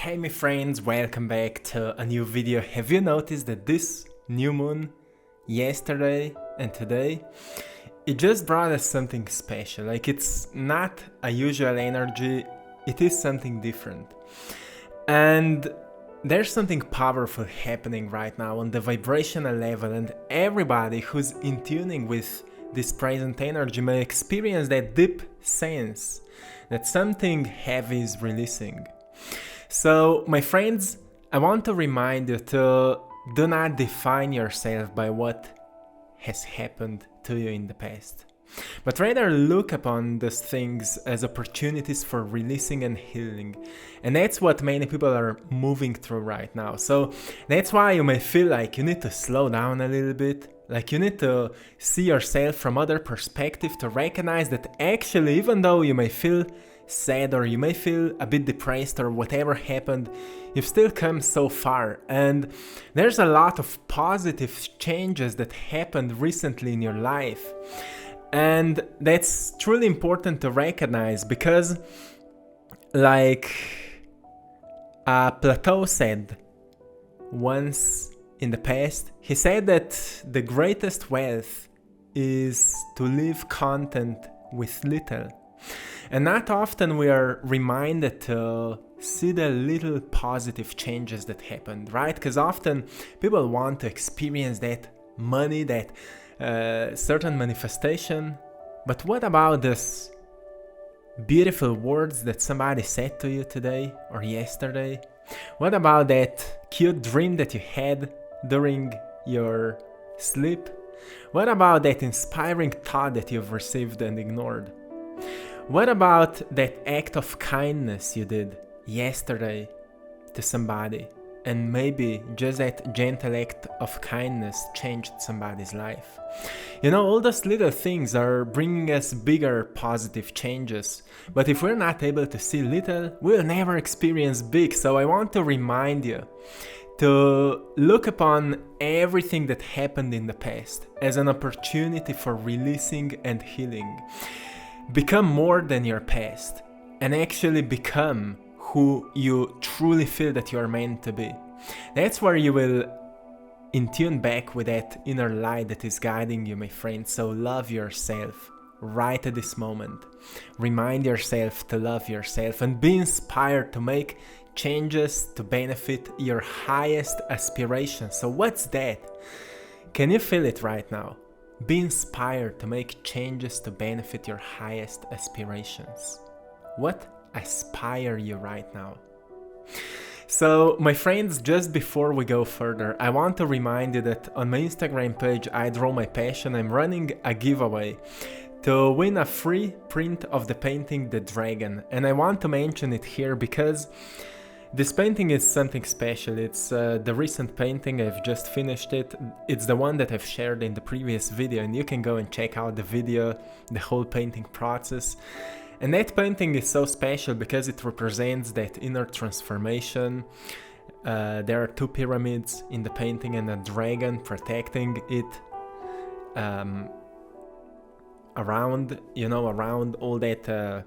Hey my friends, welcome back to a new video. Have you noticed that this new moon, yesterday and today, it just brought us something special. Like, it's not a usual energy, it is something different. And there's something powerful happening right now on the vibrational level, and everybody who's in tuning with this present energy may experience that deep sense that something heavy is releasing. So, my friends, I want to remind you to do not define yourself by what has happened to you in the past, but rather look upon those things as opportunities for releasing and healing. And that's what many people are moving through right now. So that's why you may feel like you need to slow down a little bit, like you need to see yourself from other perspective to recognize that actually, even though you may feel sad or you may feel a bit depressed or whatever happened, you've still come so far. And there's a lot of positive changes that happened recently in your life. And that's truly important to recognize because, like Plato said once in the past, he said that the greatest wealth is to live content with little. And not often we are reminded to see the little positive changes that happened, right? Because often people want to experience that money, that certain manifestation. But what about this beautiful words that somebody said to you today or yesterday? What about that cute dream that you had during your sleep? What about that inspiring thought that you've received and ignored? What about that act of kindness you did yesterday to somebody, and maybe just that gentle act of kindness changed somebody's life? You know, all those little things are bringing us bigger positive changes, but if we're not able to see little, we'll never experience big. So I want to remind you to look upon everything that happened in the past as an opportunity for releasing and healing. Become more than your past and actually become who you truly feel that you are meant to be. That's where you will in tune back with that inner light that is guiding you, my friend. So love yourself right at this moment. Remind yourself to love yourself and be inspired to make changes to benefit your highest aspirations. So what's that? Can you feel it right now? Be inspired to make changes to benefit your highest aspirations. What aspire you right now? So, my friends, just before we go further, I want to remind you that on my Instagram page, I Draw My Passion, I'm running a giveaway to win a free print of the painting The Dragon. And I want to mention it here because this painting is something special. It's the recent painting, I've just finished it. It's the one that I've shared in the previous video, and you can go and check out the video, the whole painting process. And that painting is so special because it represents that inner transformation. There are two pyramids in the painting and a dragon protecting it around all that,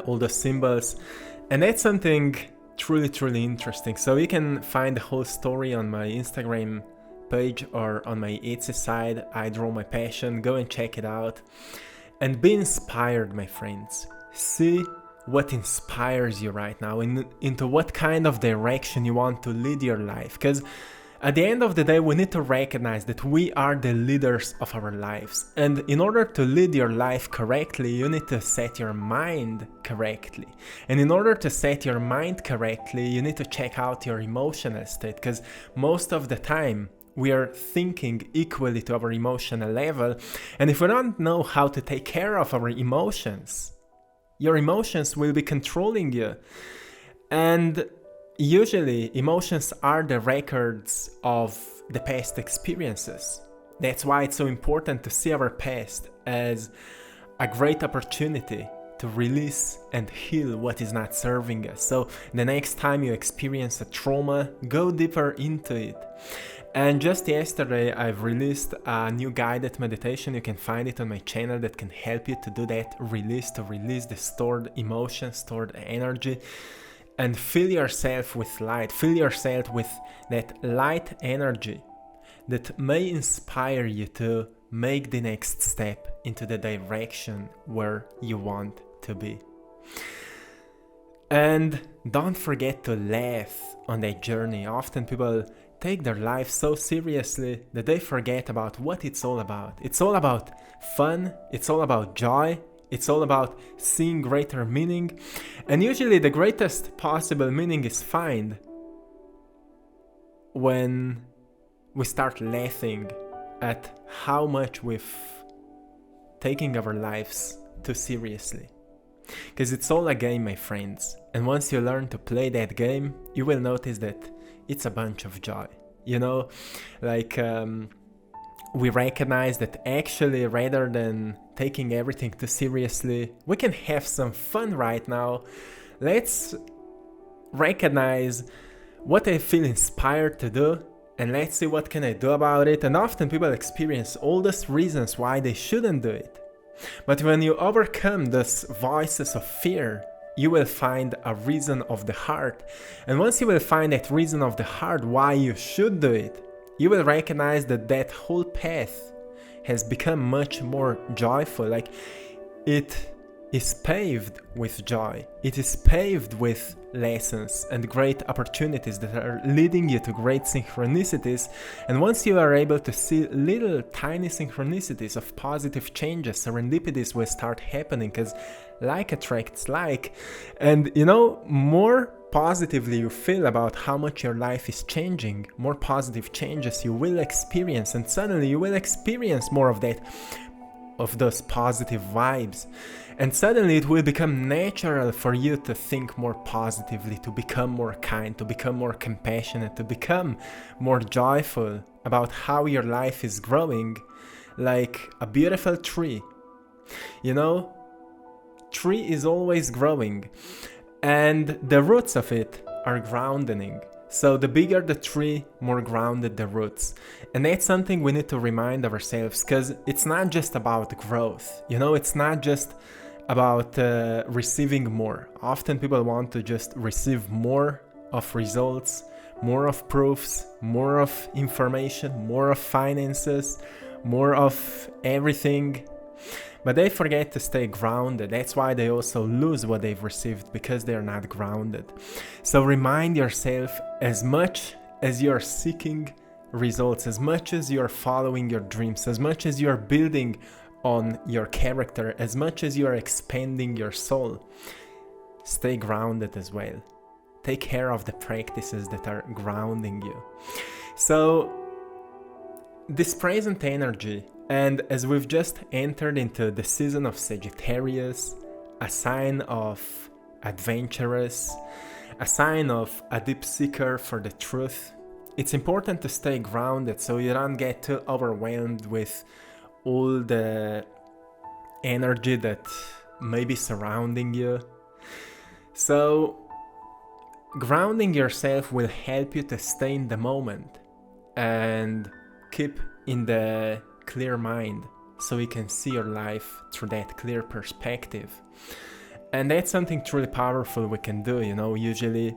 all the symbols. And that's something truly interesting. So you can find the whole story on my Instagram page or on my Etsy side, I Draw My Passion. Go and check it out. And be inspired, my friends. See what inspires you right now, into what kind of direction you want to lead your life. Because at the end of the day, we need to recognize that we are the leaders of our lives. And in order to lead your life correctly, you need to set your mind correctly. And in order to set your mind correctly, you need to check out your emotional state. Because most of the time, we are thinking equally to our emotional level. And if we don't know how to take care of our emotions, your emotions will be controlling you. And usually, emotions are the records of the past experiences. That's why it's so important to see our past as a great opportunity to release and heal what is not serving us. So the next time you experience a trauma, go deeper into it. And just yesterday, I've released a new guided meditation. You can find it on my channel that can help you to do that release, to release the stored emotions, stored energy. and fill yourself with light, fill yourself with that light energy that may inspire you to make the next step into the direction where you want to be. And don't forget to laugh on that journey. Often people take their life so seriously that they forget about what it's all about. It's all about fun, it's all about joy, it's all about seeing greater meaning. And usually the greatest possible meaning is found when we start laughing at how much we've taken our lives too seriously. Because it's all a game, my friends. And once you learn to play that game, you will notice that it's a bunch of joy. You know, like we recognize that actually, rather than taking everything too seriously, we can have some fun right now. Let's recognize what I feel inspired to do, and let's see what can I do about it. And often people experience all those reasons why they shouldn't do it. But when you overcome those voices of fear, you will find a reason of the heart. And once you will find that reason of the heart why you should do it, you will recognize that that whole path has become much more joyful. Like, it is paved with joy. It is paved with lessons and great opportunities that are leading you to great synchronicities. And once you are able to see little tiny synchronicities of positive changes, serendipities will start happening, because like attracts like. And you know, more positively you feel about how much your life is changing, more positive changes you will experience, and suddenly you will experience more of that, of those positive vibes. And suddenly it will become natural for you to think more positively, to become more kind, to become more compassionate, to become more joyful about how your life is growing, like a beautiful tree. You know, tree is always growing, and the roots of it are grounding. So the bigger the tree, more grounded the roots. And that's something we need to remind ourselves, because it's not just about growth. You know, it's not just about receiving more. Often people want to just receive more of results, more of proofs, more of information, more of finances, more of everything. But they forget to stay grounded. That's why they also lose what they've received, because they're not grounded. So remind yourself, as much as you're seeking results, as much as you're following your dreams, as much as you're building on your character, as much as you're expanding your soul, stay grounded as well. Take care of the practices that are grounding you. So this present energy, and as we've just entered into the season of Sagittarius, a sign of adventurous, a sign of a deep seeker for the truth, it's important to stay grounded so you don't get too overwhelmed with all the energy that may be surrounding you. So grounding yourself will help you to stay in the moment and keep in the clear mind, so you can see your life through that clear perspective. And that's something truly powerful we can do. You know, usually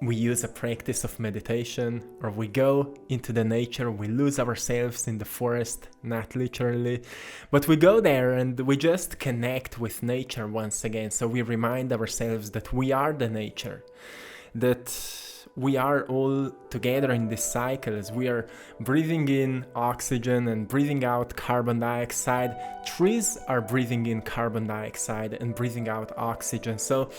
we use a practice of meditation, or we go into the nature, we lose ourselves in the forest, not literally, but we go there and we just connect with nature once again. So we remind ourselves that we are the nature, that we are all together in this cycle, as we are breathing in oxygen and breathing out carbon dioxide. Trees are breathing in carbon dioxide and breathing out oxygen. So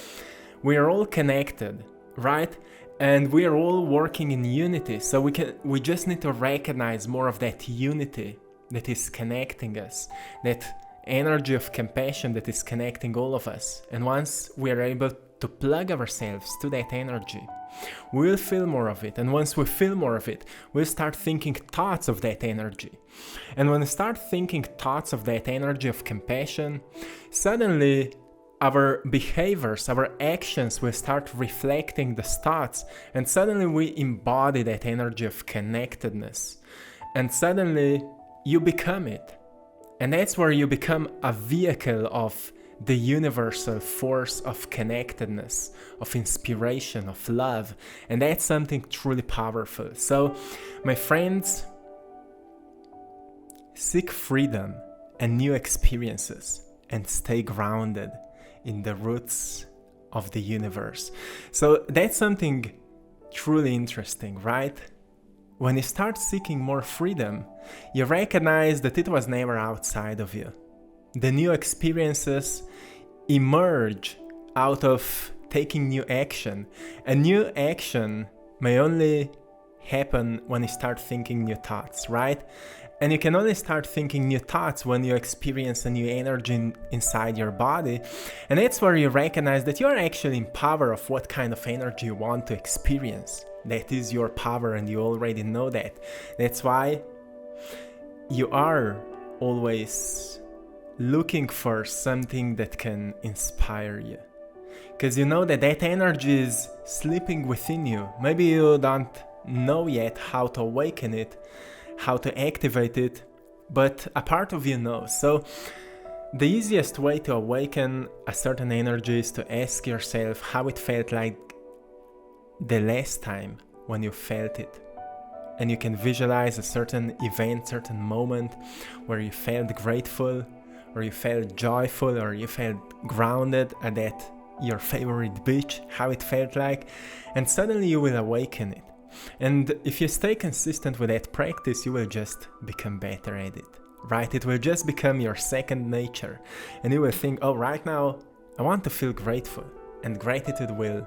we are all connected, right? And we are all working in unity. So we just need to recognize more of that unity that is connecting us, that energy of compassion that is connecting all of us. And once we are able to plug ourselves to that energy, we'll feel more of it. And once we feel more of it, we'll start thinking thoughts of that energy. And when we start thinking thoughts of that energy of compassion, suddenly our behaviors, our actions will start reflecting the thoughts, and suddenly we embody that energy of connectedness. And suddenly you become it. And that's where you become a vehicle of the universal force of connectedness, of inspiration, of love, and that's something truly powerful. So, my friends, seek freedom and new experiences and stay grounded in the roots of the universe. So that's something truly interesting, right? When you start seeking more freedom, you recognize that it was never outside of you. The new experiences emerge out of taking new action. And new action may only happen when you start thinking new thoughts, right? And you can only start thinking new thoughts when you experience a new energy inside your body. And that's where you recognize that you're actually in power of what kind of energy you want to experience. That is your power, and you already know that. That's why you are always looking for something that can inspire you. Because you know that that energy is sleeping within you. Maybe you don't know yet how to awaken it, how to activate it, but a part of you knows. So the easiest way to awaken a certain energy is to ask yourself how it felt like the last time when you felt it. And you can visualize a certain event, certain moment where you felt grateful, or you felt joyful, or you felt grounded at that your favorite beach, how it felt like, and suddenly you will awaken it. And if you stay consistent with that practice, you will just become better at it, right? It will just become your second nature. And you will think, oh, right now, I want to feel grateful. And gratitude will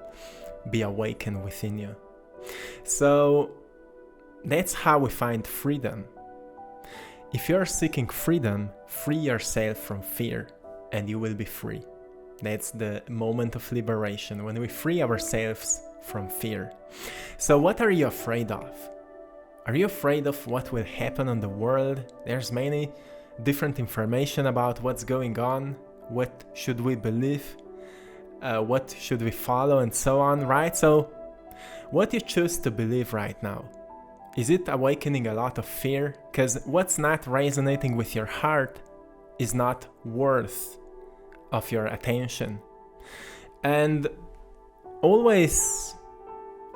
be awakened within you. So that's how we find freedom. If you're seeking freedom, free yourself from fear, and you will be free. That's the moment of liberation, when we free ourselves from fear. So what are you afraid of? Are you afraid of what will happen on the world? There's many different information about what's going on. What should we believe? What should we follow, and so on, right? So what you choose to believe right now, is it awakening a lot of fear? Because what's not resonating with your heart is not worth of your attention. And always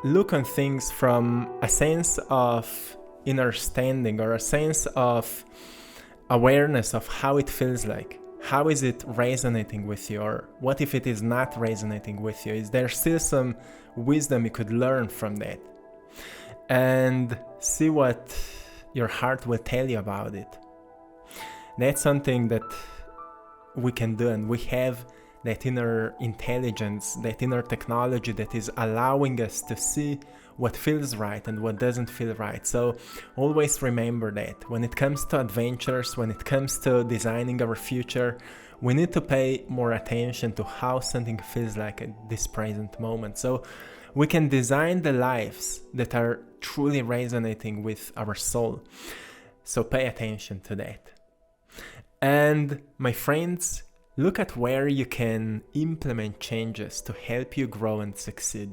look on things from a sense of understanding, or a sense of awareness of how it feels like. How is it resonating with you? Or what if it is not resonating with you? Is there still some wisdom you could learn from that? And see what your heart will tell you about it. That's something that we can do, and we have that inner intelligence, that inner technology that is allowing us to see what feels right and what doesn't feel right. So always remember that when it comes to adventures, when it comes to designing our future, we need to pay more attention to how something feels like at this present moment. So we can design the lives that are truly resonating with our soul. So pay attention to that. And my friends, look at where you can implement changes to help you grow and succeed.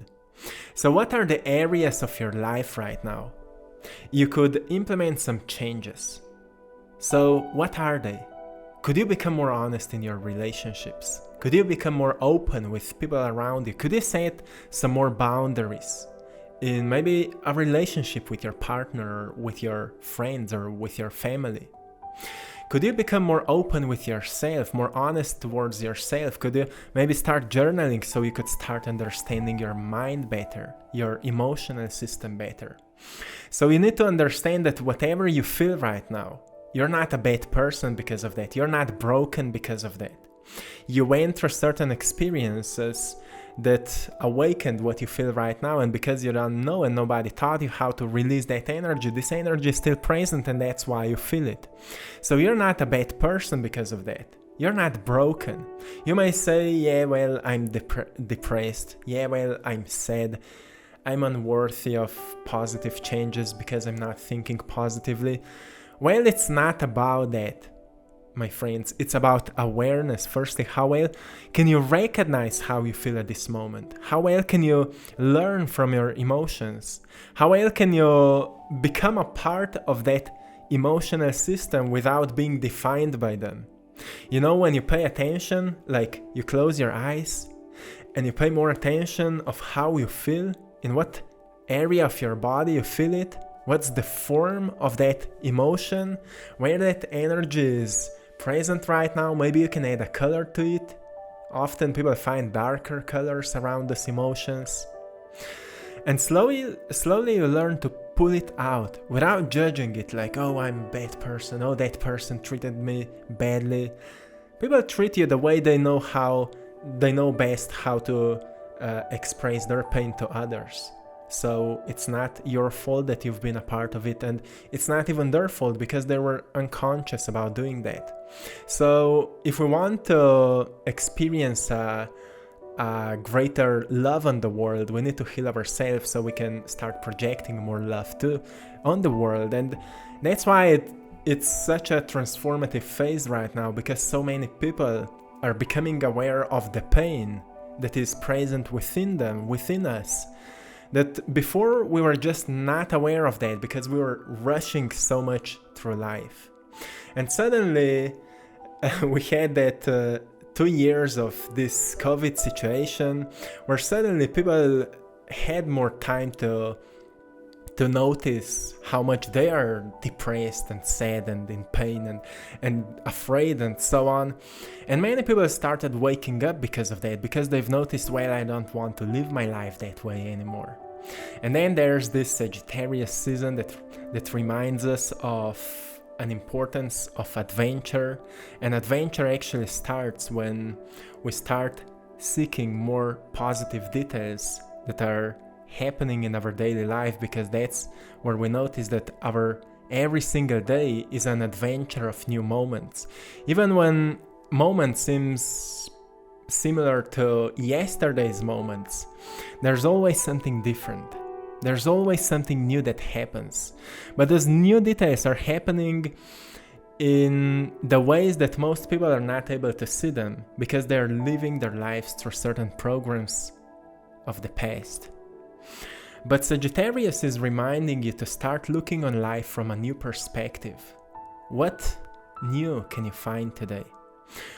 So what are the areas of your life right now? You could implement some changes. So what are they? Could you become more honest in your relationships? Could you become more open with people around you? Could you set some more boundaries in maybe a relationship with your partner, or with your friends, or with your family? Could you become more open with yourself, more honest towards yourself? Could you maybe start journaling so you could start understanding your mind better, your emotional system better? So you need to understand that whatever you feel right now, you're not a bad person because of that. You're not broken because of that. You went through certain experiences that awakened what you feel right now, and because you don't know and nobody taught you how to release that energy, this energy is still present, and that's why you feel it. So you're not a bad person because of that. You're not broken. You may say, yeah, well, I'm depressed. Yeah, well, I'm sad. I'm unworthy of positive changes because I'm not thinking positively. Well, it's not about that, my friends. It's about awareness. Firstly, how well can you recognize how you feel at this moment? How well can you learn from your emotions? How well can you become a part of that emotional system without being defined by them? You know, when you pay attention, like you close your eyes and you pay more attention of how you feel, in what area of your body you feel it, what's the form of that emotion, where that energy is present right now. Maybe you can add a color to it. Often people find darker colors around those emotions. And slowly you learn to pull it out without judging it, like, oh, I'm a bad person, oh, that person treated me badly. People treat you the way they know best how to express their pain to others. So it's not your fault that you've been a part of it, and it's not even their fault because they were unconscious about doing that. So if we want to experience a greater love on the world, we need to heal ourselves so we can start projecting more love too on the world. And that's why it's such a transformative phase right now, because so many people are becoming aware of the pain that is present within them, within us, that before we were just not aware of that because we were rushing so much through life. And suddenly we had that 2 years of this COVID situation where suddenly people had more time to notice how much they are depressed and sad and in pain and afraid and so on. And many people started waking up because of that, because they've noticed, well, I don't want to live my life that way anymore. And then there's this Sagittarius season that reminds us of an importance of adventure. And adventure actually starts when we start seeking more positive details that are happening in our daily life, because that's where we notice that our every single day is an adventure of new moments. Even when moment seems similar to yesterday's moments, there's always something different. There's always something new that happens. But those new details are happening in the ways that most people are not able to see them, because they're living their lives through certain programs of the past. But Sagittarius is reminding you to start looking on life from a new perspective. What new can you find today?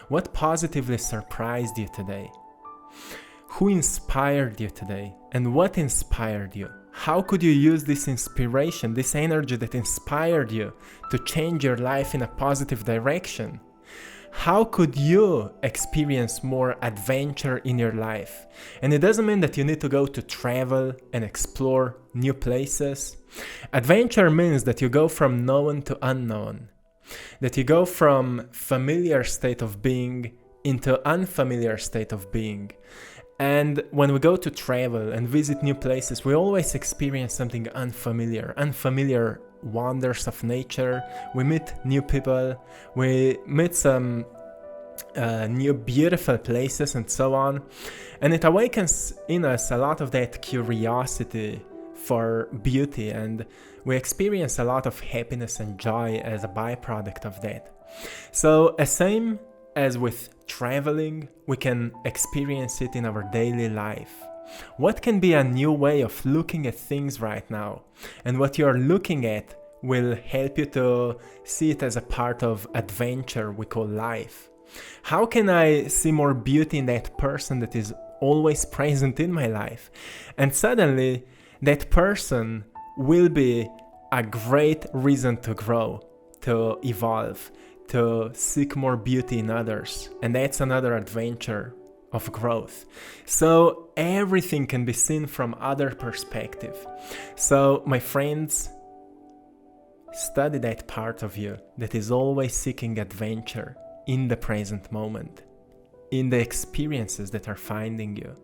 What positively surprised you today? Who inspired you today? And what inspired you? How could you use this inspiration, this energy that inspired you, to change your life in a positive direction? How could you experience more adventure in your life? And it doesn't mean that you need to go to travel and explore new places. Adventure means that you go from known to unknown, that you go from familiar state of being into unfamiliar state of being. And when we go to travel and visit new places, we always experience something unfamiliar wonders of nature. We meet new people, we meet some new beautiful places and so on. And it awakens in us a lot of that curiosity for beauty, and we experience a lot of happiness and joy as a byproduct of that. So as same as with traveling, we can experience it in our daily life. What can be a new way of looking at things right now? And what you're looking at will help you to see it as a part of adventure we call life. How can I see more beauty in that person that is always present in my life? And suddenly, that person will be a great reason to grow, to evolve, to seek more beauty in others. And that's another adventure of growth. So everything can be seen from other perspective. So my friends, study that part of you that is always seeking adventure in the present moment, in the experiences that are finding you.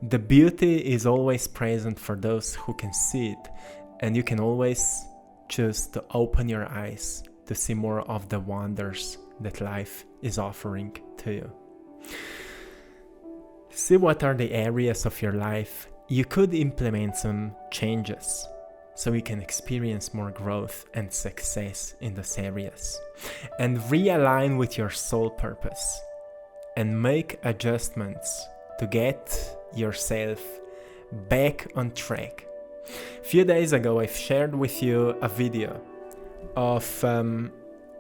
The beauty is always present for those who can see it, and you can always choose to open your eyes to see more of the wonders that life is offering to you. See what are the areas of your life you could implement some changes so you can experience more growth and success in those areas. And realign with your soul purpose and make adjustments to get yourself back on track. A few days ago, I've shared with you a video of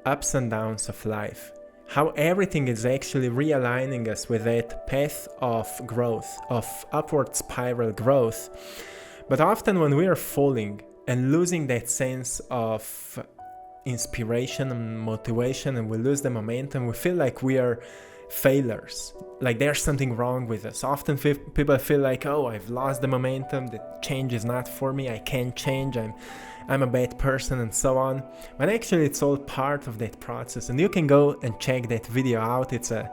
ups and downs of life, how everything is actually realigning us with that path of growth, of upward spiral growth. But often when we are falling and losing that sense of inspiration and motivation, and we lose the momentum, we feel like we are failures, like there's something wrong with us. Often people feel like, oh, I've lost the momentum, the change is not for me, I can't change, I'm a bad person, and so on. But actually it's all part of that process, and you can go and check that video out. The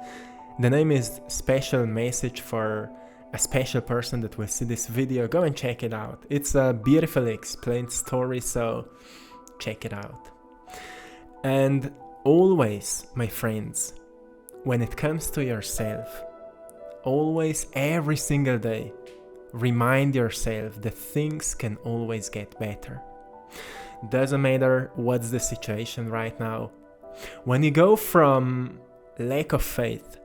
name is Special Message for a Special Person that will see this video. Go and check it out. It's a beautifully explained story, so check it out. And always, my friends, when it comes to yourself, always, every single day, remind yourself that things can always get better. Doesn't matter what's the situation right now. When you go from lack of faith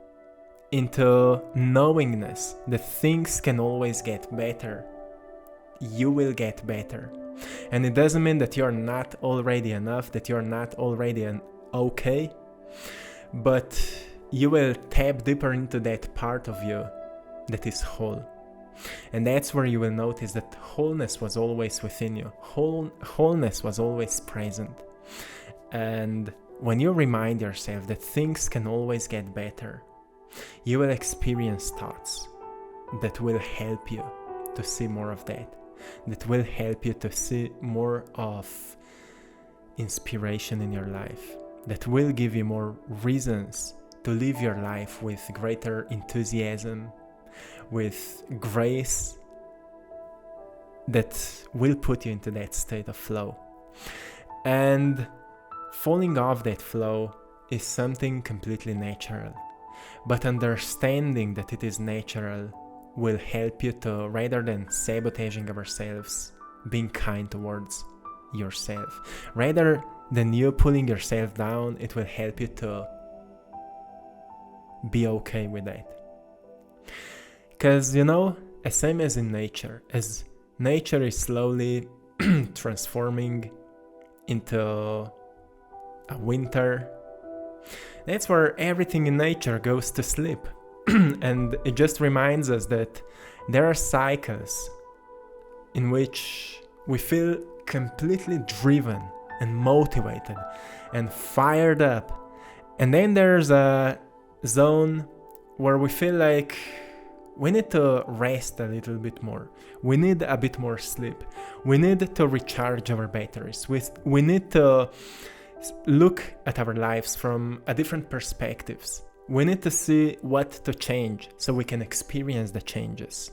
into knowingness that things can always get better, you will get better. And it doesn't mean that you're not already enough, that you're not already okay, but you will tap deeper into that part of you that is whole. And that's where you will notice that wholeness was always within you. Wholeness was always present. And when you remind yourself that things can always get better, you will experience thoughts that will help you to see more of that will help you to see more of inspiration in your life, that will give you more reasons to live your life with greater enthusiasm, with grace, that will put you into that state of flow. And falling off that flow is something completely natural, but understanding that it is natural will help you to, rather than sabotaging ourselves, being kind towards yourself. Rather than you pulling yourself down, it will help you to be okay with that. Because, as same as in nature, as nature is slowly transforming into a winter, that's where everything in nature goes to sleep. And it just reminds us that there are cycles in which we feel completely driven and motivated and fired up. And then there's a zone where we feel like we need to rest a little bit more. We need a bit more sleep. We need to recharge our batteries. We need to look at our lives from a different perspectives. We need to see what to change so we can experience the changes.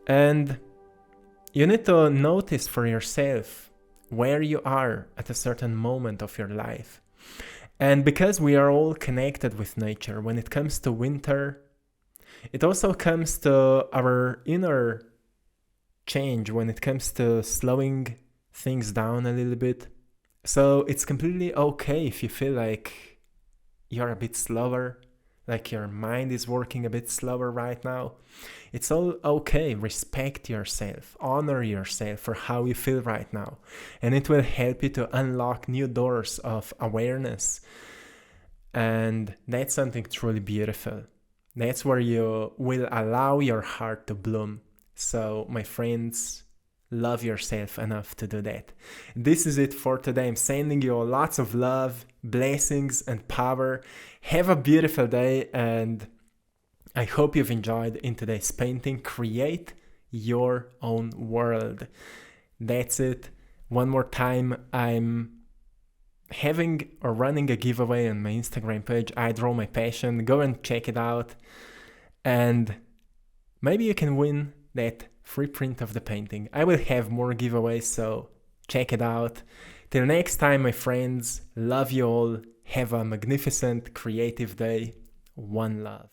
And you need to notice for yourself where you are at a certain moment of your life. And because we are all connected with nature, when it comes to winter, it also comes to our inner change when it comes to slowing things down a little bit. So it's completely okay if you feel like you're a bit slower, like your mind is working a bit slower right now. It's all okay. Respect yourself, honor yourself for how you feel right now. And it will help you to unlock new doors of awareness. And that's something truly beautiful. That's where you will allow your heart to bloom. So, my friends, love yourself enough to do that. This is it for today. I'm sending you lots of love, blessings, and power. Have a beautiful day, and I hope you've enjoyed in today's painting. Create your own world. That's it. One more time, I'm having or running a giveaway on my Instagram page, I Draw My Passion. Go and check it out, and maybe you can win that free print of the painting. I will have more giveaways, so check it out. Till next time, my friends, love you all. Have a magnificent creative day. One love.